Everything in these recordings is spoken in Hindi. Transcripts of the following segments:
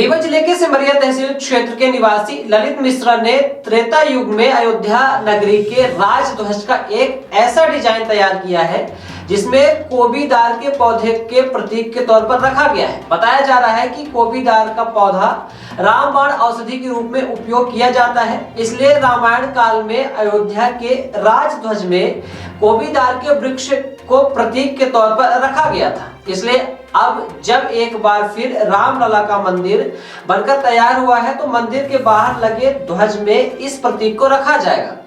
रीवा जिले के सिमरिया तहसील क्षेत्र के निवासी ललित मिश्रा ने त्रेता युग में अयोध्या नगरी के राजध्वज का एक ऐसा डिजाइन तैयार किया है जिसमें कोबीदार के पौधे के प्रतीक के तौर पर रखा गया है। बताया जा रहा है कि कोबीदार का पौधा रामबाण औषधि के रूप में उपयोग किया जाता है, इसलिए रामायण काल में अयोध्या के राजध्वज में कोबीदार के वृक्ष को प्रतीक के तौर पर रखा गया था। इसलिए अब जब एक बार फिर रामलला का मंदिर बनकर तैयार हुआ है तो मंदिर के बाहर लगे ध्वज में इस प्रतीक को रखा जाएगा।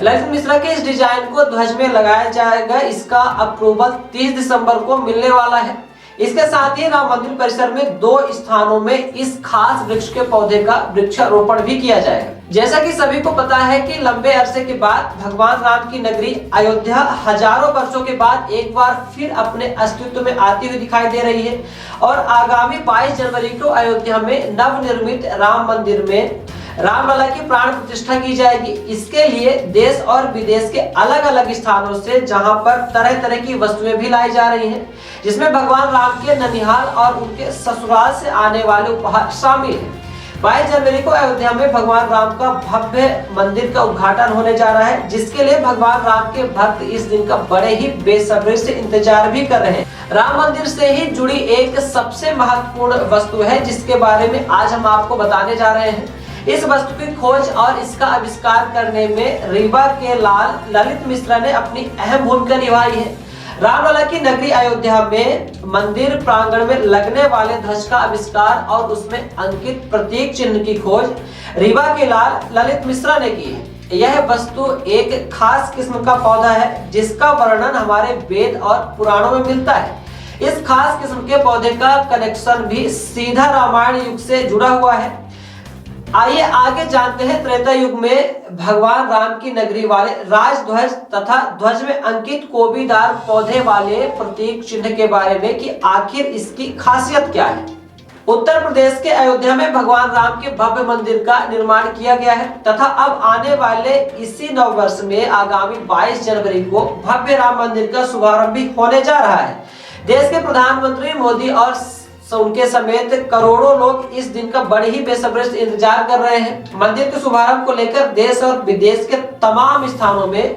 ललित मिश्रा के इस डिजाइन को ध्वज में लगाया जाएगा। इसका अप्रूवल 30 दिसंबर को मिलने वाला है। इसके साथ ही राम मंदिर परिसर में 2 स्थानों में इस खास वृक्ष के पौधे का वृक्षारोपण भी किया जाएगा। जैसा कि सभी को पता है कि लंबे अरसे के बाद भगवान राम की नगरी अयोध्या हजारों वर्षों के बाद एक बार फिर अपने अस्तित्व में आती हुई दिखाई दे रही है और आगामी 22 जनवरी को अयोध्या में नवनिर्मित राम मंदिर में रामलला की प्राण प्रतिष्ठा की जाएगी। इसके लिए देश और विदेश के अलग अलग स्थानों से जहां पर तरह तरह की वस्तुएं भी लाई जा रही हैं, जिसमें भगवान राम के ननिहाल और उनके ससुराल से आने वाले उपहार शामिल हैं। 22 जनवरी को अयोध्या में भगवान राम का भव्य मंदिर का उद्घाटन होने जा रहा है, जिसके लिए भगवान राम के भक्त इस दिन का बड़े ही बेसब्री से इंतजार भी कर रहे हैं। राम मंदिर से ही जुड़ी एक सबसे महत्वपूर्ण वस्तु है जिसके बारे में आज हम आपको बताने जा रहे हैं। इस वस्तु की खोज और इसका आविष्कार करने में रीवा के लाल ललित मिश्रा ने अपनी अहम भूमिका निभाई है। रामलला की नगरी अयोध्या में मंदिर प्रांगण में लगने वाले ध्वज का आविष्कार और उसमें अंकित प्रतीक चिन्ह की खोज रीवा के लाल ललित मिश्रा ने की है। यह वस्तु एक खास किस्म का पौधा है जिसका वर्णन हमारे वेद और पुराणों में मिलता है। इस खास किस्म के पौधे का कनेक्शन भी सीधा रामायण युग से जुड़ा हुआ है। आइए आगे जानते हैं त्रेता युग में भगवान राम की नगरी वाले राजध्वज तथा ध्वज में अंकित कोबीदार पौधे वाले प्रतीक चिन्ह के बारे में कि आखिर इसकी खासियत क्या है। उत्तर प्रदेश के अयोध्या में भगवान राम के भव्य मंदिर का निर्माण किया गया है तथा अब आने वाले इसी नव वर्ष में आगामी 22 जनवरी को भव्य राम मंदिर का शुभारंभ भी होने जा रहा है। देश के प्रधानमंत्री मोदी और उनके समेत करोड़ों लोग इस दिन का बड़े ही बेसब्री से इंतजार कर रहे हैं। मंदिर के शुभारंभ को लेकर देश और विदेश के तमाम स्थानों में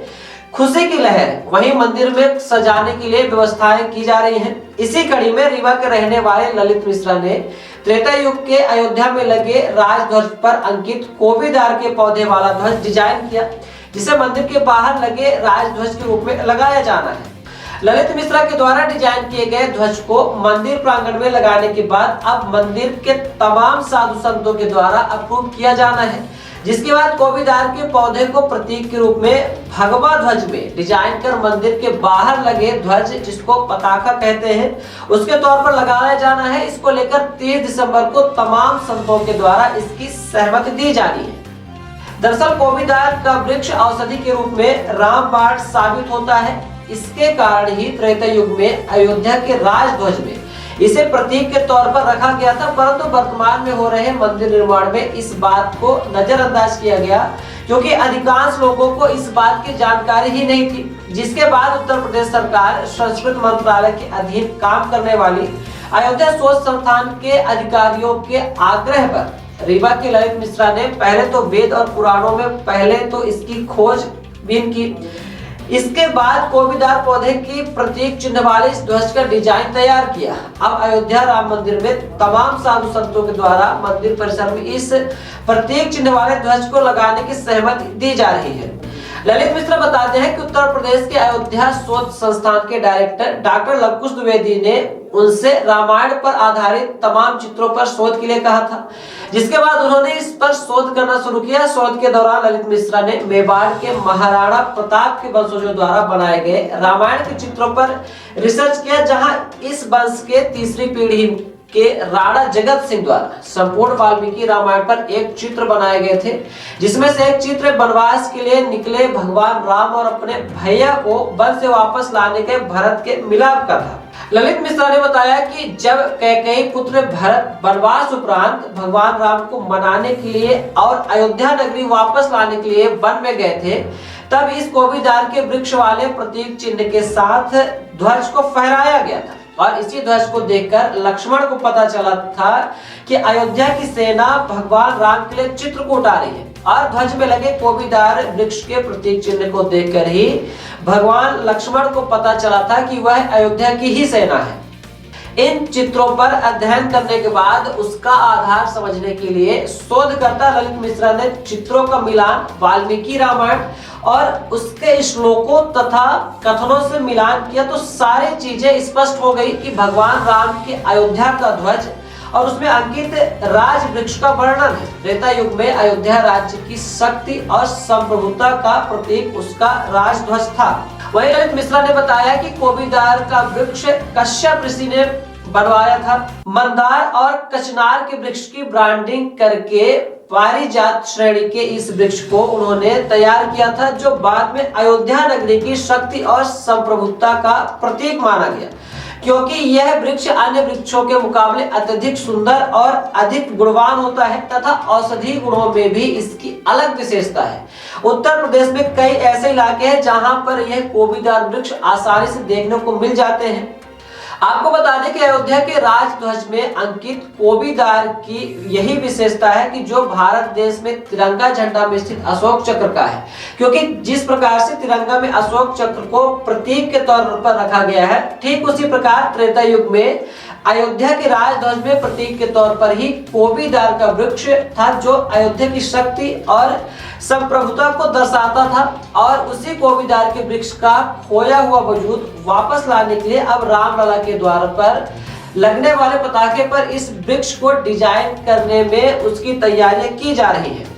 खुशी की लहर, वहीं मंदिर में सजाने के लिए व्यवस्थाएं की जा रही हैं। इसी कड़ी में रीवा के रहने वाले ललित मिश्रा ने त्रेता युग के अयोध्या में लगे राजध्वज पर अंकित कोबीदार के पौधे वाला ध्वज डिजाइन किया, जिसे मंदिर के बाहर लगे राजध्वज के रूप में लगाया जाना है। ललित मिश्रा के द्वारा डिजाइन किए गए ध्वज को मंदिर प्रांगण में लगाने के बाद अब मंदिर के तमाम साधु संतों के द्वारा अप्रूव किया जाना है, जिसके बाद कोबीदार के पौधे को प्रतीक के रूप में भगवा ध्वज में डिजाइन कर मंदिर के बाहर लगे ध्वज, जिसको पताका कहते हैं, उसके तौर पर लगाया जाना है। इसको लेकर 30 दिसंबर को तमाम संतों के द्वारा इसकी सहमति दी जानी है। दरअसल कोबीदार का वृक्ष औषधि के रूप में रामबाण साबित होता है। इसके कारण ही त्रेता युग में अयोध्या के राजध्वज में इसे प्रतीक के तौर पर रखा गया था, परंतु वर्तमान में हो रहे मंदिर निर्माण में इस बात को नजरअंदाज किया गया क्योंकि अधिकांश लोगों को इस बात की जानकारी ही नहीं थी। जिसके बाद उत्तर प्रदेश सरकार संस्कृति मंत्रालय के अधीन काम करने वाली अयोध्या शोध संस्थान के अधिकारियों के आग्रह पर रीवा के ललित मिश्रा ने पहले तो वेद और पुराणों में पहले तो इसकी खोजबीन की, इसके बाद कोबीदार पौधे की प्रतीक चिन्ह वाले इस ध्वज का डिजाइन तैयार किया। अब अयोध्या राम मंदिर में तमाम साधु संतों के द्वारा मंदिर परिसर में इस प्रतीक चिन्ह वाले ध्वज को लगाने की सहमति दी जा रही है। ललित मिश्रा बताते हैं कि उत्तर प्रदेश के अयोध्या शोध संस्थान के डायरेक्टर डॉक्टर लवकुश द्विवेदी ने उनसे रामायण पर आधारित तमाम चित्रों पर शोध के लिए कहा था, जिसके बाद उन्होंने इस पर शोध करना शुरू किया। शोध के दौरान ललित मिश्रा ने मेवाड़ के महाराणा प्रताप के वंशजों द्वारा बनाए गए रामायण के चित्रों पर रिसर्च किया, जहां इस वंश के तीसरी पीढ़ी के राणा जगत सिंह द्वारा संपूर्ण वाल्मीकि रामायण पर एक चित्र बनाए गए थे, जिसमें से एक चित्र वनवास के लिए निकले भगवान राम और अपने भैया को वन से वापस लाने के भरत के मिलाप का था। ललित मिश्रा ने बताया कि जब कैकेयी पुत्र भरत वनवास उपरांत भगवान राम को मनाने के लिए और अयोध्या नगरी वापस लाने के लिए वन में गए थे, तब इस कोबीदार के वृक्ष वाले प्रतीक चिन्ह के साथ ध्वज को फहराया गया था। और इसी ध्वज को देखकर लक्ष्मण को पता चला था कि अयोध्या की सेना भगवान राम के लिए चित्रकूट आ रही है। और ध्वज में लगे कोबीदार वृक्ष के प्रतीक चिन्ह को देखकर ही भगवान लक्ष्मण को पता चला था कि वह अयोध्या की ही सेना है। इन चित्रों पर अध्ययन करने के बाद उसका आधार समझने के लिए शोधकर्ता ललित मिश्रा ने चित्रों का मिलान वाल्मीकि रामायण और उसके श्लोकों तथा कथनों से मिलान किया तो सारी चीजें स्पष्ट हो गई कि भगवान राम के अयोध्या का ध्वज और उसमें अंकित राज वृक्ष का वर्णन है। त्रेता युग में अयोध्या राज्य की शक्ति और संप्रभुता का प्रतीक उसका राजध्वज था। वहीं ललित मिश्रा ने बताया कि कोबीदार का वृक्ष कश्यप ऋषि ने बनवाया था। मंदार और कचनार के वृक्ष की ब्रांडिंग करके पारिजात श्रेणी के इस वृक्ष को उन्होंने तैयार किया था, जो बाद में अयोध्या नगरी की शक्ति और संप्रभुता का प्रतीक माना गया, क्योंकि यह वृक्ष अन्य वृक्षों के मुकाबले अत्यधिक सुंदर और अधिक गुणवान होता है तथा औषधि गुणों में भी इसकी अलग विशेषता है। उत्तर प्रदेश में कई ऐसे इलाके हैं जहां पर यह कोबीदार वृक्ष आसानी से देखने को मिल जाते हैं। आपको बता दें कि अयोध्या के राजध्वज में अंकित कोबीदार की यही विशेषता है कि जो भारत देश में तिरंगा झंडा में स्थित अशोक चक्र का है, क्योंकि जिस प्रकार से तिरंगा में अशोक चक्र को प्रतीक के तौर पर रखा गया है, ठीक उसी प्रकार त्रेता युग में अयोध्या के राजध्वज में प्रतीक के तौर पर ही कोबीदार का वृक्ष था, जो अयोध्या की शक्ति और संप्रभुता को दर्शाता था। और उसी कोबीदार के वृक्ष का खोया हुआ वजूद वापस लाने के लिए अब रामलला के द्वार पर लगने वाले पताके पर इस वृक्ष को डिजाइन करने में उसकी तैयारियां की जा रही है।